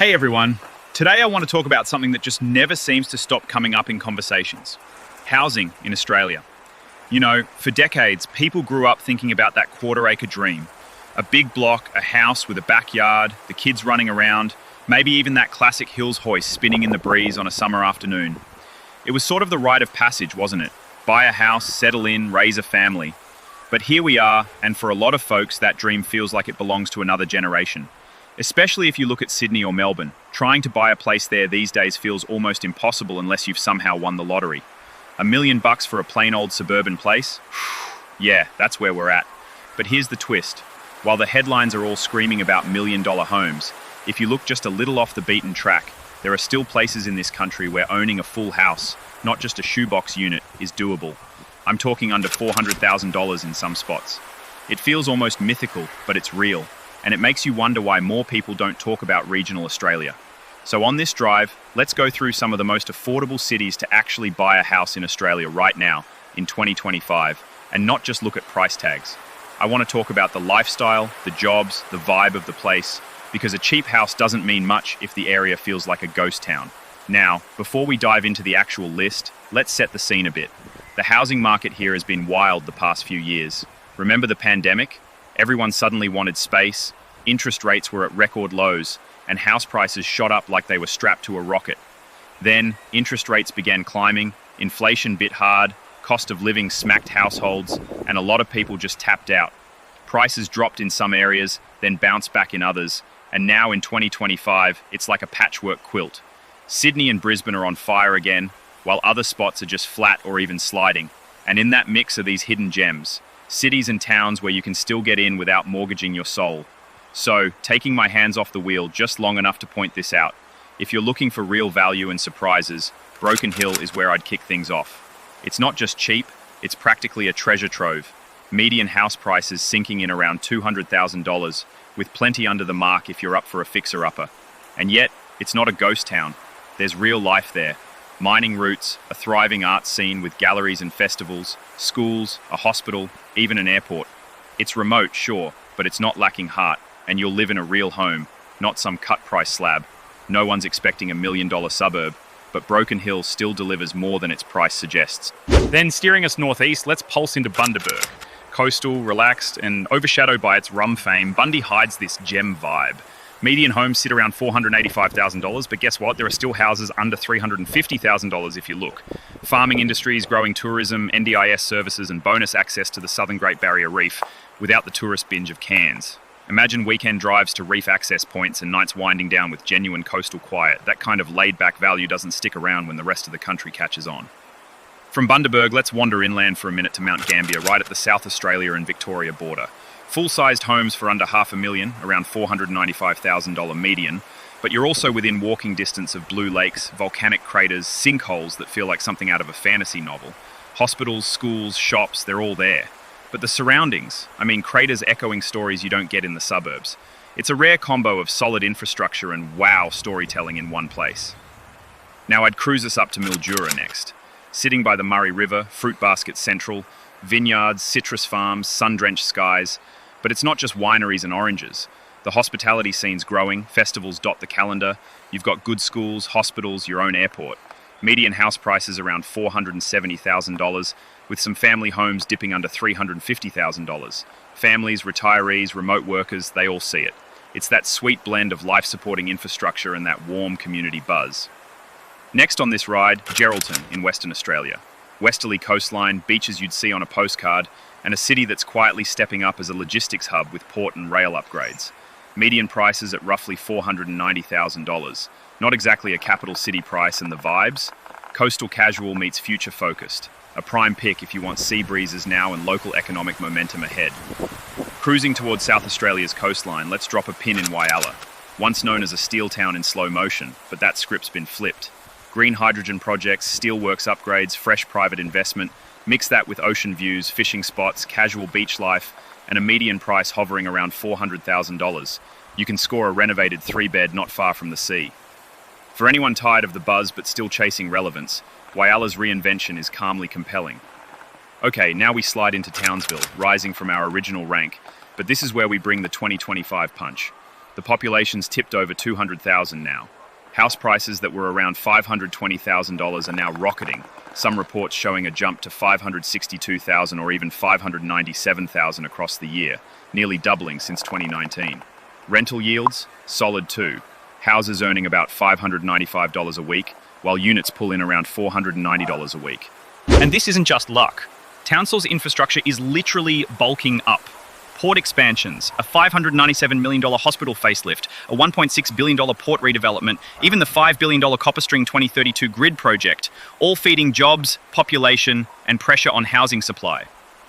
Hey everyone. Today I want to talk about something that just never seems to stop coming up in conversations. Housing in Australia. You know, for decades, people grew up thinking about that quarter-acre dream. A big block, a house with a backyard, the kids running around, maybe even that classic Hills hoist spinning in the breeze on a summer afternoon. It was sort of the rite of passage, wasn't it? Buy a house, settle in, raise a family. But here we are, and for a lot of folks, that dream feels like it belongs to another generation. Especially if you look at Sydney or Melbourne, trying to buy a place there these days feels almost impossible unless you've somehow won the lottery. $1 million for a plain old suburban place? Yeah, that's where we're at. But here's the twist. While the headlines are all screaming about million-dollar homes, if you look just a little off the beaten track, there are still places in this country where owning a full house, not just a shoebox unit, is doable. I'm talking under $400,000 in some spots. It feels almost mythical, but it's real. And it makes you wonder why more people don't talk about regional Australia. So on this drive, let's go through some of the most affordable cities to actually buy a house in Australia right now, in 2025, and not just look at price tags. I want to talk about the lifestyle, the jobs, the vibe of the place, because a cheap house doesn't mean much if the area feels like a ghost town. Now, before we dive into the actual list, let's set the scene a bit. The housing market here has been wild the past few years. Remember the pandemic? Everyone suddenly wanted space, interest rates were at record lows, and house prices shot up like they were strapped to a rocket. Then, interest rates began climbing, inflation bit hard, cost of living smacked households, and a lot of people just tapped out. Prices dropped in some areas, then bounced back in others, and now in 2025, it's like a patchwork quilt. Sydney and Brisbane are on fire again, while other spots are just flat or even sliding. And in that mix are these hidden gems. Cities and towns where you can still get in without mortgaging your soul. So, taking my hands off the wheel just long enough to point this out, if you're looking for real value and surprises, Broken Hill is where I'd kick things off. It's not just cheap, it's practically a treasure trove. Median house prices sinking in around $200,000, with plenty under the mark if you're up for a fixer-upper. And yet, it's not a ghost town. There's real life there. Mining roots, a thriving art scene with galleries and festivals, schools, a hospital, even an airport. It's remote, sure, but it's not lacking heart, and you'll live in a real home, not some cut-price slab. No one's expecting $1 million suburb, but Broken Hill still delivers more than its price suggests. Then, steering us northeast, let's pulse into Bundaberg. Coastal, relaxed, and overshadowed by its rum fame, Bundy hides this gem vibe. Median homes sit around $485,000, but guess what? There are still houses under $350,000 if you look. Farming industries, growing tourism, NDIS services, and bonus access to the southern Great Barrier Reef without the tourist binge of Cairns. Imagine weekend drives to reef access points and nights winding down with genuine coastal quiet. That kind of laid-back value doesn't stick around when the rest of the country catches on. From Bundaberg, let's wander inland for a minute to Mount Gambier, right at the South Australia and Victoria border. Full-sized homes for under $500,000, around $495,000 median, but you're also within walking distance of blue lakes, volcanic craters, sinkholes that feel like something out of a fantasy novel. Hospitals, schools, shops, they're all there. But the surroundings, craters echoing stories you don't get in the suburbs. It's a rare combo of solid infrastructure and wow storytelling in one place. Now I'd cruise us up to Mildura next. Sitting by the Murray River, Fruit Basket Central, vineyards, citrus farms, sun-drenched skies. But it's not just wineries and oranges. The hospitality scene's growing, festivals dot the calendar, you've got good schools, hospitals, your own airport. Median house prices around $470,000, with some family homes dipping under $350,000. Families, retirees, remote workers, they all see it. It's that sweet blend of life-supporting infrastructure and that warm community buzz. Next on this ride, Geraldton in Western Australia. Westerly coastline, beaches you'd see on a postcard, and a city that's quietly stepping up as a logistics hub with port and rail upgrades. Median prices at roughly $490,000. Not exactly a capital city price and the vibes. Coastal casual meets future focused. A prime pick if you want sea breezes now and local economic momentum ahead. Cruising towards South Australia's coastline, let's drop a pin in Whyalla. Once known as a steel town in slow motion, but that script's been flipped. Green hydrogen projects, steelworks upgrades, fresh private investment. Mix that with ocean views, fishing spots, casual beach life, and a median price hovering around $400,000. You can score a renovated 3-bed not far from the sea. For anyone tired of the buzz but still chasing relevance, Whyalla's reinvention is calmly compelling. Okay, now we slide into Townsville, rising from our original rank, but this is where we bring the 2025 punch. The population's tipped over 200,000 now. House prices that were around $520,000 are now rocketing, some reports showing a jump to $562,000 or even $597,000 across the year, nearly doubling since 2019. Rental yields? Solid too. Houses earning about $595 a week, while units pull in around $490 a week. And this isn't just luck. Townsville's infrastructure is literally bulking up. Port expansions, a $597 million hospital facelift, a $1.6 billion port redevelopment, even the $5 billion Copperstring 2032 grid project, all feeding jobs, population, and pressure on housing supply.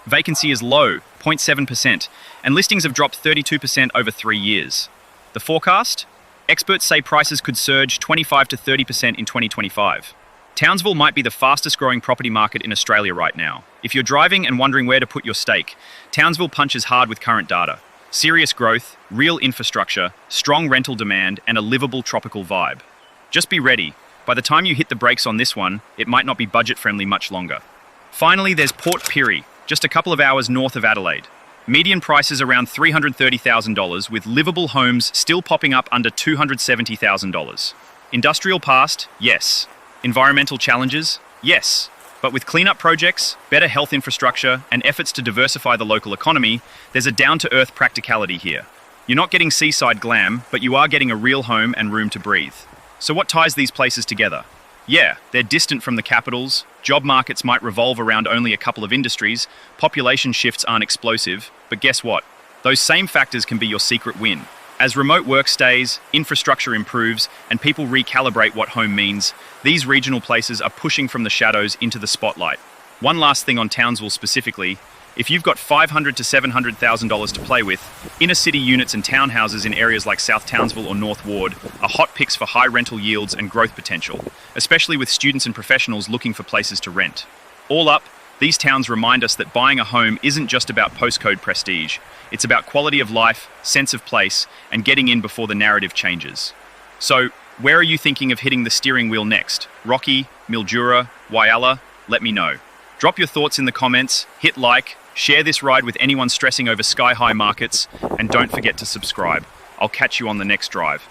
Vacancy is low, 0.7%, and listings have dropped 32% over 3 years. The forecast? Experts say prices could surge 25 to 30% in 2025. Townsville might be the fastest growing property market in Australia right now. If you're driving and wondering where to put your stake, Townsville punches hard with current data. Serious growth, real infrastructure, strong rental demand, and a livable tropical vibe. Just be ready. By the time you hit the brakes on this one, it might not be budget-friendly much longer. Finally, there's Port Pirie, just a couple of hours north of Adelaide. Median prices around $330,000, with livable homes still popping up under $270,000. Industrial past? Yes. Environmental challenges? Yes. But with cleanup projects, better health infrastructure, and efforts to diversify the local economy, there's a down-to-earth practicality here. You're not getting seaside glam, but you are getting a real home and room to breathe. So what ties these places together? Yeah, they're distant from the capitals, job markets might revolve around only a couple of industries, population shifts aren't explosive, but guess what? Those same factors can be your secret win. As remote work stays, infrastructure improves, and people recalibrate what home means, these regional places are pushing from the shadows into the spotlight. One last thing on Townsville specifically, if you've got $500,000 to $700,000 to play with, inner city units and townhouses in areas like South Townsville or North Ward are hot picks for high rental yields and growth potential, especially with students and professionals looking for places to rent. All up, these towns remind us that buying a home isn't just about postcode prestige. It's about quality of life, sense of place, and getting in before the narrative changes. So, where are you thinking of hitting the steering wheel next? Rocky, Mildura, Whyalla? Let me know. Drop your thoughts in the comments, hit like, share this ride with anyone stressing over sky-high markets, and don't forget to subscribe. I'll catch you on the next drive.